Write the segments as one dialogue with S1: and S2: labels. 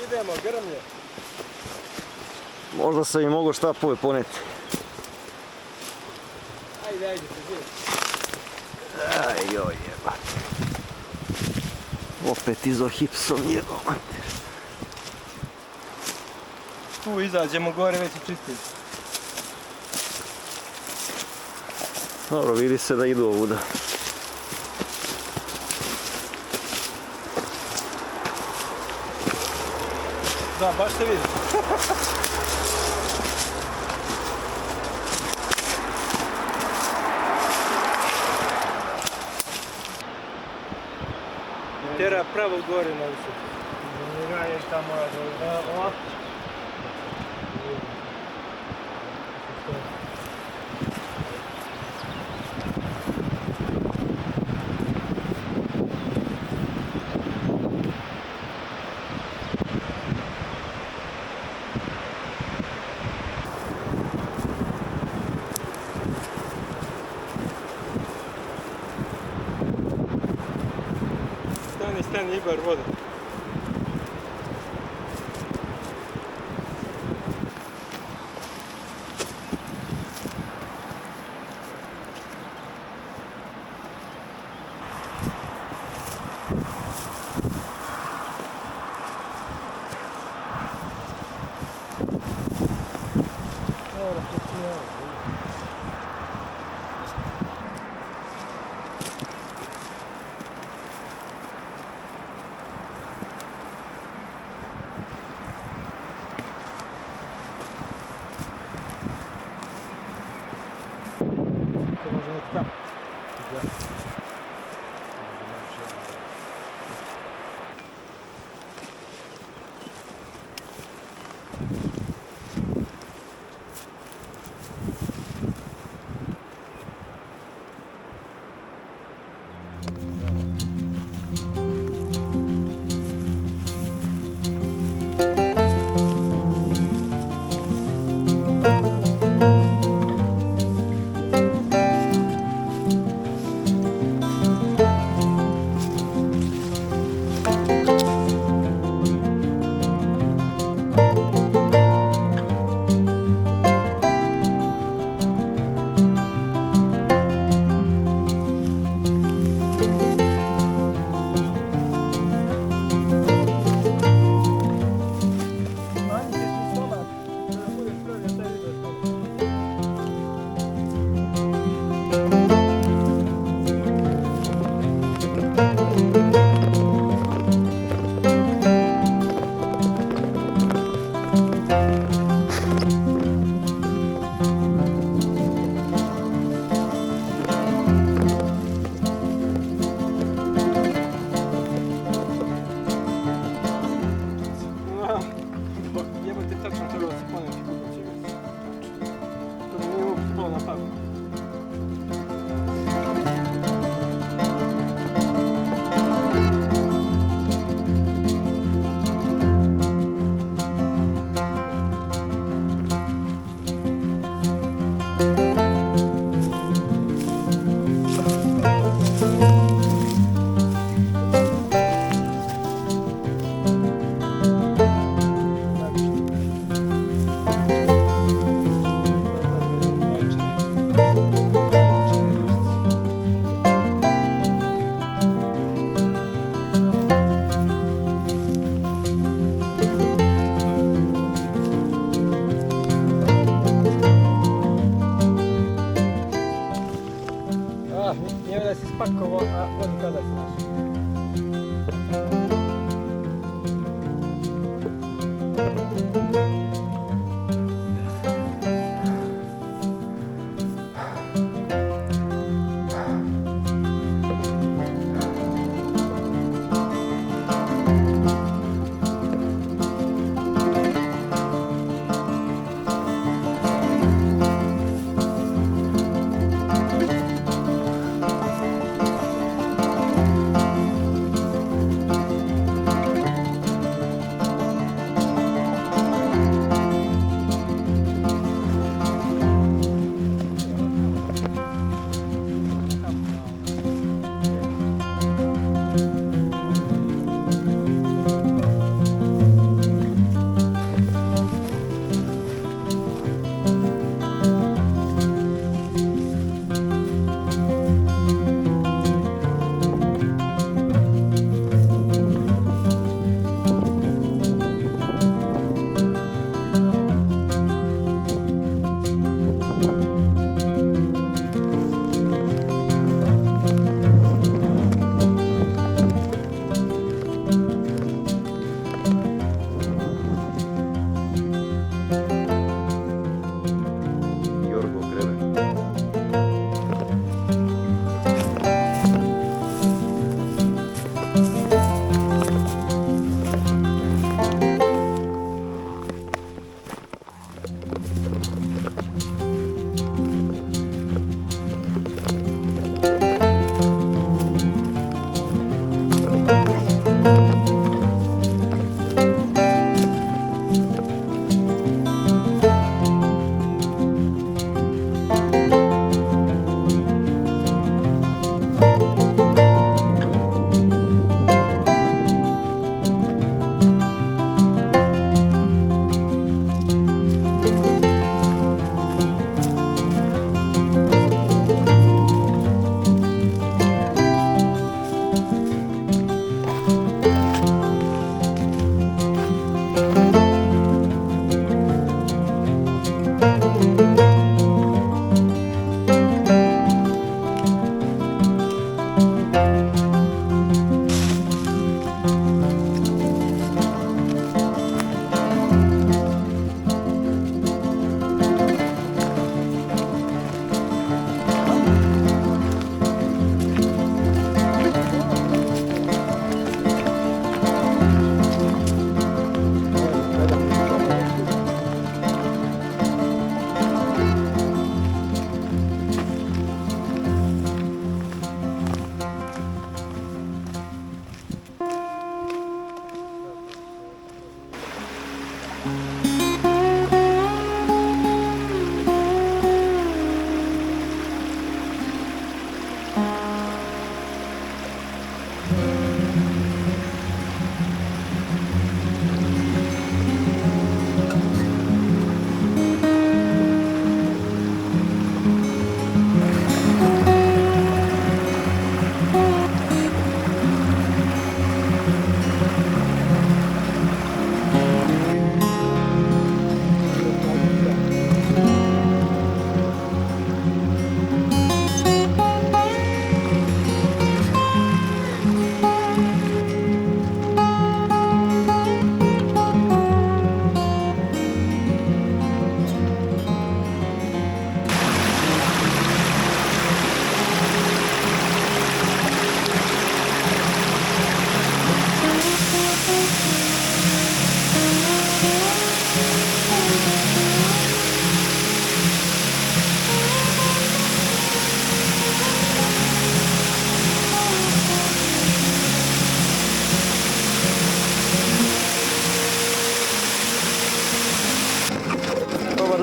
S1: Idemo, grmlje.
S2: Možda sam i mogao štapove poneti.
S1: Ajde, se zidi.
S2: Aj, joj, jebate. Opet izohipsom jebate.
S1: Tu izađemo gore, već je čistiji.
S2: Dobro, vidi se da idu ovuda.
S1: Da, baš se vidi. Tera pravo gore na visok. Njega je tamo ovako. Stani, Ibar, voda. Tam. Jebate tačno treba da se poneti kako će biti. To mi nije uopće palo na pamet.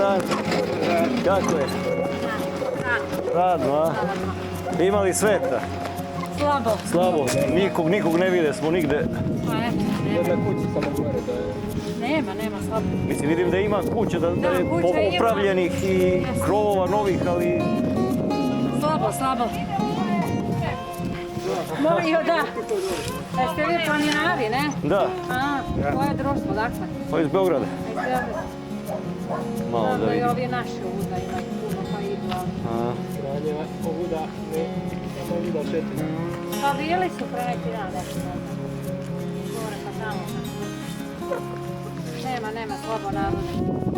S2: dan. Kako je? Radno, a? Ima li sveta?
S3: Slabo.
S2: Slabo. Nikog ne vide smo nigde.
S3: Pa eto,
S1: Jedna kuća samo gore da je...
S3: nema slabo.
S2: Mislim, vidim da ima kuća, da je
S3: kuća ima.
S2: popravljenih i krovova novih, ali...
S3: Slabo. Molio, da. Jeste vi planinari, ne?
S2: Da,
S3: A, koje društvo, dakle?
S2: pa iz Beograda.
S3: Iz Beograda.
S2: Malo da
S3: Znam da i
S2: vidim.
S3: ovi naši ovuda imaju puno pa idu, ali...
S2: A,
S1: Kranje ovuda, ne, samo ovuda šetina.
S3: Pa bili su pre neki dan, nešto. Gore pa tamo. Nema, slabo naroda.